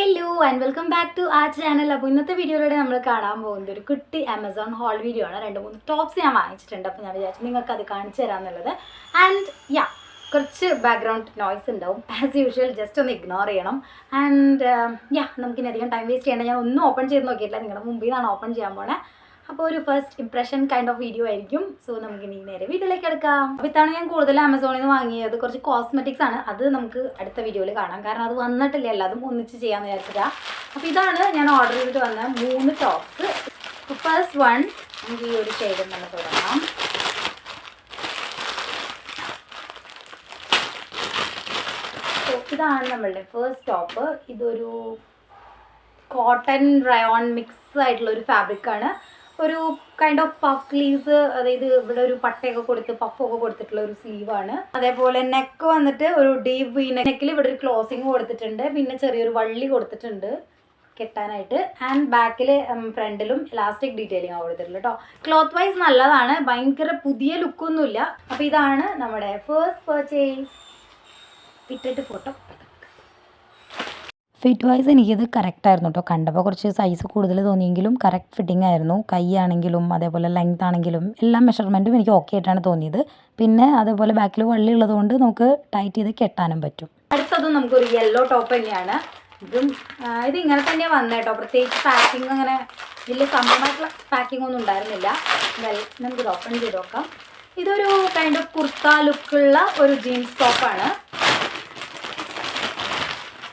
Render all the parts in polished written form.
Hello and welcome back to ആ channel. അപ്പോൾ ഇന്നത്തെ വീഡിയോയിലൂടെ നമ്മൾ കാണാൻ പോകുന്നത് ഒരു കുട്ടി ആമസോൺ ഹോൾ വീഡിയോ ആണ്. 2-3 ടോപ്സ് ഞാൻ വാങ്ങിച്ചിട്ടുണ്ട്. അപ്പോൾ ഞാൻ വിചാരിച്ചു നിങ്ങൾക്ക് അത് കാണിച്ചു തരാമെന്നുള്ളത്. ആൻഡ് കുറച്ച് ബാക്ക്ഗ്രൗണ്ട് നോയ്സ് ഉണ്ടാവും. ആസ് യൂഷ്വൽ ജസ്റ്റ് ഒന്ന് ഇഗ്നോർ ചെയ്യണം. ആൻഡ് നമുക്കിനി അധികം ടൈം വേസ്റ്റ് ചെയ്യേണ്ട. ഞാൻ ഒന്നും ഓപ്പൺ ചെയ്ത് നോക്കിയിട്ടില്ല, നിങ്ങളുടെ മുമ്പിൽ നിന്നാണ് ഓപ്പൺ ചെയ്യാൻ പോണേ. അപ്പോൾ ഒരു first impression kind of video ആയിരിക്കും. സോ നമുക്കിനി നേരെ വീഡിയോയിലേക്ക് എടുക്കാം. അപ്പോൾ ഇത്തവണ ഞാൻ കൂടുതൽ ആമസോണിൽ നിന്ന് വാങ്ങിയത് കുറച്ച് കോസ്മെറ്റിക്സ് ആണ്. അത് നമുക്ക് അടുത്ത വീഡിയോയിൽ കാണാം, കാരണം അത് വന്നിട്ടില്ല, എല്ലാതും ഒന്നിച്ച് ചെയ്യാമെന്ന് വിചാരിച്ചിട്ടാ. അപ്പോൾ ഇതാണ് ഞാൻ ഓർഡർ ചെയ്തിട്ട് വന്ന 3 ടോപ്സ്. അപ്പോൾ ഫസ്റ്റ് വൺ നമുക്ക് ഈ ഒരു ഷെയ്ഡ് തന്നെ തുടങ്ങാം. ഇതാണ് നമ്മളുടെ ഫസ്റ്റ് ടോപ്പ്. ഇതൊരു കോട്ടൺ റയോൺ മിക്സ് ആയിട്ടുള്ള ഒരു ഫാബ്രിക്കാണ്. ഒരു കൈൻഡ് ഓഫ് പഫ് സ്ലീവ്സ്, അതായത് ഇവിടെ ഒരു പട്ടയൊക്കെ കൊടുത്ത് പഫൊക്കെ കൊടുത്തിട്ടുള്ള ഒരു സ്ലീവാണ്. അതേപോലെ നെക്ക് വന്നിട്ട് ഒരു ഡീപ്പ് വി നെക്കിൽ ഇവിടെ ഒരു ക്ലോസിങ് കൊടുത്തിട്ടുണ്ട്. പിന്നെ ചെറിയൊരു വള്ളി കൊടുത്തിട്ടുണ്ട് കെട്ടാനായിട്ട്. ആൻഡ് ബാക്കിൽ ഫ്രണ്ടിലും ഇലാസ്റ്റിക് ഡീറ്റെയിലിംഗ് കൊടുത്തിട്ടുള്ളൂ കേട്ടോ. ക്ലോത്ത് വൈസ് നല്ലതാണ്, ഭയങ്കര പുതിയ ലുക്കൊന്നുമില്ല. അപ്പോൾ ഇതാണ് നമ്മുടെ ഫസ്റ്റ് പർച്ചേസ്. ഇട്ടിട്ട് ഫോട്ടോ ഫിറ്റ് വൈസ് എനിക്കിത് കറക്റ്റായിരുന്നു കേട്ടോ. കണ്ടപ്പോൾ കുറച്ച് സൈസ് കൂടുതൽ തോന്നിയെങ്കിലും കറക്റ്റ് ഫിറ്റിംഗ് ആയിരുന്നു. കൈ ആണെങ്കിലും അതേപോലെ ലെങ്ത് ആണെങ്കിലും എല്ലാ മെഷർമെൻറ്റും എനിക്ക് ഓക്കെ ആയിട്ടാണ് തോന്നിയത്. പിന്നെ അതേപോലെ ബാക്കിൽ വള്ളി ഉള്ളതുകൊണ്ട് നമുക്ക് ടൈറ്റ് ചെയ്ത് കെട്ടാനും പറ്റും. അടുത്തതും നമുക്കൊരു യെല്ലോ ടോപ്പ് തന്നെയാണ്. ഇത് ഇങ്ങനെ തന്നെയാണ് വന്നത് കേട്ടോ. പ്രത്യേകിച്ച് പാക്കിങ് അങ്ങനെ വലിയ സംഭവമായിട്ടുള്ള പാക്കിംഗ് ഒന്നും ഉണ്ടായിരുന്നില്ല. നമുക്കിത് ഓപ്പൺ ചെയ്ത് നോക്കാം. ഇതൊരു കൈൻഡ് ഓഫ് കുർത്ത ലുക്കുള്ള ഒരു ജീൻസ് ടോപ്പാണ്.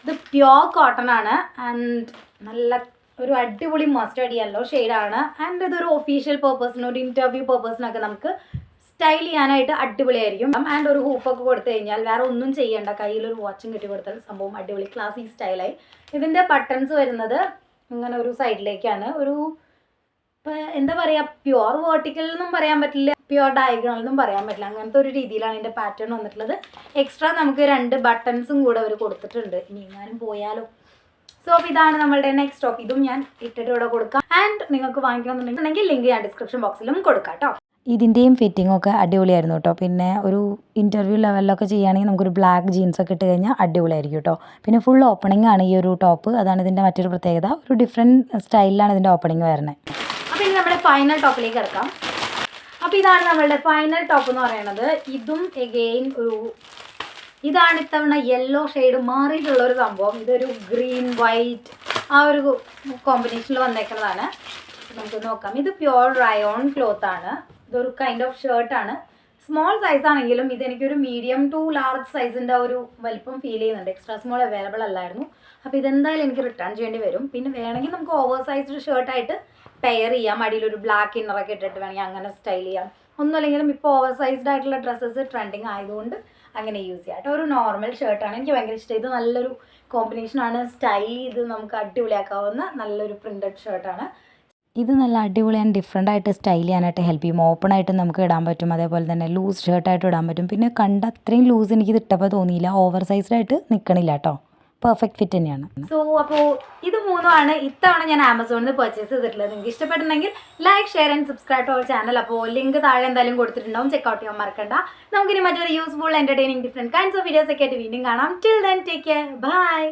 ഇത് പ്യോർ കോട്ടൺ ആണ്. ആൻഡ് നല്ല ഒരു അടിപൊളി മസ്റ്റേർഡ് യെല്ലോ ഷെയ്ഡാണ്. ആൻഡ് ഇതൊരു ഒഫീഷ്യൽ പേർപ്പസിന്, ഒരു ഇൻ്റർവ്യൂ പേർപ്പസിനൊക്കെ നമുക്ക് സ്റ്റൈൽ ചെയ്യാനായിട്ട് അടിപൊളിയായിരിക്കും. ആൻഡ് ഒരു ഹൂപ്പൊക്കെ കൊടുത്തു കഴിഞ്ഞാൽ വേറെ ഒന്നും ചെയ്യേണ്ട, കയ്യിലൊരു വാച്ചും കെട്ടി കൊടുത്താൽ സംഭവം അടിപൊളി ക്ലാസിക് സ്റ്റൈലായി. ഇതിൻ്റെ ബട്ടൺസ് വരുന്നത് ഇങ്ങനെ ഒരു സൈഡിലേക്കാണ്. ഒരു എന്താ പറയുക, പ്യുവർ വേർട്ടിക്കൽ എന്നും പറയാൻ പറ്റില്ല, പ്യുവർ ഡയഗണൽ എന്നും പറയാൻ പറ്റില്ല. അങ്ങനത്തെ ഒരു രീതിയിലാണ് ഇതിൻ്റെ പാറ്റേൺ വന്നിട്ടുള്ളത്. എക്സ്ട്രാ നമുക്ക് 2 ബട്ടൺസും കൂടെ അവർ കൊടുത്തിട്ടുണ്ട്, ഇനി എങ്ങാനും പോയാലോ. സോ അപ്പോൾ ഇതാണ് നമ്മളുടെ നെക്സ്റ്റ് ടോപ്പ്. ഇതും ഞാൻ ഇട്ടിട്ട് ഇവിടെ കൊടുക്കാം. ആൻഡ് നിങ്ങൾക്ക് വാങ്ങിക്കണമെന്നുണ്ടെങ്കിൽ ലിങ്ക് ഞാൻ ഡിസ്ക്രിപ്ഷൻ ബോക്സിലും കൊടുക്കാം കേട്ടോ. ഇതിൻ്റെയും ഫിറ്റിംഗ് ഒക്കെ അടിപൊളിയായിരുന്നു കേട്ടോ. പിന്നെ ഒരു ഇൻ്റർവ്യൂ ലെവലിലൊക്കെ ചെയ്യുകയാണെങ്കിൽ നമുക്കൊരു ബ്ലാക്ക് ജീൻസൊക്കെ ഇട്ട് കഴിഞ്ഞാൽ അടിപൊളിയായിരിക്കും കേട്ടോ. പിന്നെ ഫുൾ ഓപ്പണിംഗ് ആണ് ഈ ഒരു ടോപ്പ്. അതാണ് ഇതിൻ്റെ മറ്റൊരു പ്രത്യേകത. ഒരു ഡിഫറെൻറ്റ് സ്റ്റൈലിലാണ് ഇതിൻ്റെ ഓപ്പണിംഗ് വരുന്നത്. അപ്പോൾ ഇനി നമ്മുടെ ഫൈനൽ ടോപ്പിലേക്ക് കിടക്കാം. അപ്പോൾ ഇതാണ് നമ്മളുടെ ഫൈനൽ ടോപ്പ് എന്ന് പറയുന്നത്. ഇതും എഗെയിൻ ഇതാണ് ഇത്തവണ യെല്ലോ ഷെയ്ഡ് മാറിയിട്ടുള്ള ഒരു സംഭവം. ഇതൊരു ഗ്രീൻ വൈറ്റ് ആ ഒരു കോമ്പിനേഷനിൽ വന്നേക്കുന്നതാണ്. നമുക്ക് നോക്കാം. ഇത് പ്യുവർ റയോൺ ക്ലോത്ത് ആണ്. ഇതൊരു കൈൻഡ് ഓഫ് ഷർട്ടാണ്. സ്മോൾ സൈസ് ആണെങ്കിലും ഇതെനിക്കൊരു മീഡിയം ടു ലാർജ് സൈസിൻ്റെ ഒരു വലിപ്പം ഫീൽ ചെയ്യുന്നുണ്ട്. എക്സ്ട്രാ സ്മോൾ അവൈലബിൾ അല്ലായിരുന്നു. അപ്പോൾ ഇതെന്തായാലും എനിക്ക് റിട്ടേൺ ചെയ്യേണ്ടി വരും. പിന്നെ വേണമെങ്കിൽ നമുക്ക് ഓവർ സൈസ്ഡ് ഷർട്ടായിട്ട് പെയർ ചെയ്യാം. അടിയിലൊരു ബ്ലാക്ക് ഇന്നറൊക്കെ ഇട്ടിട്ട് വേണമെങ്കിൽ അങ്ങനെ സ്റ്റൈൽ ചെയ്യാം. ഒന്നുമല്ലെങ്കിലും ഇപ്പോൾ ഓവർ സൈസ്ഡ് ആയിട്ടുള്ള ഡ്രസ്സസ് ട്രെൻഡിങ് ആയതുകൊണ്ട് അങ്ങനെ യൂസ് ചെയ്യാം കേട്ടോ. ഒരു നോർമൽ ഷർട്ടാണ്, എനിക്ക് ഭയങ്കര ഇഷ്ടം. ഇത് നല്ലൊരു കോമ്പിനേഷനാണ്. സ്റ്റൈൽ ചെയ്ത് നമുക്ക് അടിപൊളിയാക്കാവുന്ന നല്ലൊരു പ്രിൻറ്റഡ് ഷർട്ടാണ്. ഇത് നല്ല അടിപൊളി ആൻഡ് ഡിഫറെൻ്റ് ആയിട്ട് സ്റ്റൈൽ ചെയ്യാനായിട്ട് ഹെൽപ്പ് ചെയ്യും. ഓപ്പൺ ആയിട്ട് നമുക്ക് ഇടാൻ പറ്റും, അതേപോലെ തന്നെ ലൂസ് ഷർട്ടായിട്ട് ഇടാൻ പറ്റും. പിന്നെ കണ്ട അത്രയും ലൂസ് എനിക്കിത് ഇട്ടപ്പോൾ തോന്നിയില്ല, ഓവർ സൈസ്ഡ് ആയിട്ട് നിൽക്കണില്ല കേട്ടോ. പെർഫെക്റ്റ് ഫിറ്റ് തന്നെയാണ്. സോ അപ്പോൾ ഇത് 3 ഇത്തവണ ഞാൻ ആമസോണിൽ നിന്ന് പർച്ചേസ് ചെയ്തിട്ടുള്ളത്. നിങ്ങൾക്ക് ഇഷ്ടപ്പെട്ടിട്ടുണ്ടെങ്കിൽ like, share and subscribe to our channel. അപ്പോൾ ലിങ്ക് താഴെ എന്തായാലും കൊടുത്തിട്ടുണ്ടാവും, ചെക്കൗട്ട് ചെയ്യാൻ മറക്കണ്ട. നമുക്കിനി മറ്റൊരു useful entertaining different kinds of videos ഒക്കെ ആയിട്ട് വീണ്ടും കാണാം. Till then take care, by.